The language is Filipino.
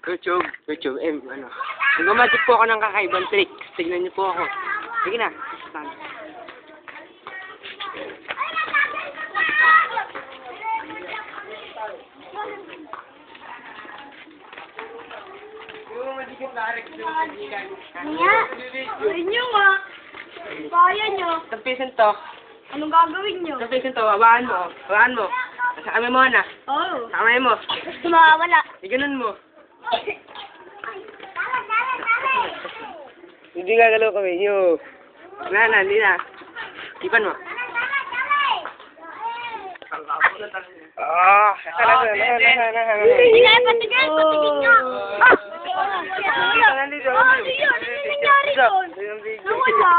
YouTube, ano. Nagmamagic po ako ng kakaibang tricks. Tignan niyo po ako. Sige na. Stand. Kaya, gawin nyo nga. Kaya nyo. Tapisin to. Anong gagawin nyo? Tapisin to. Hawakan mo. Hawakan mo. Sa kamay mo na. Oo. Sa kamay mo. Gusto mawawala. Iganon mo. Hindi gagalaw kami. Yo. Na, hindi na. Ipan mo. Ah, Hindi kaya patigil nyo. Nandito. Ano yun? Ano nangyari doon? Nawala.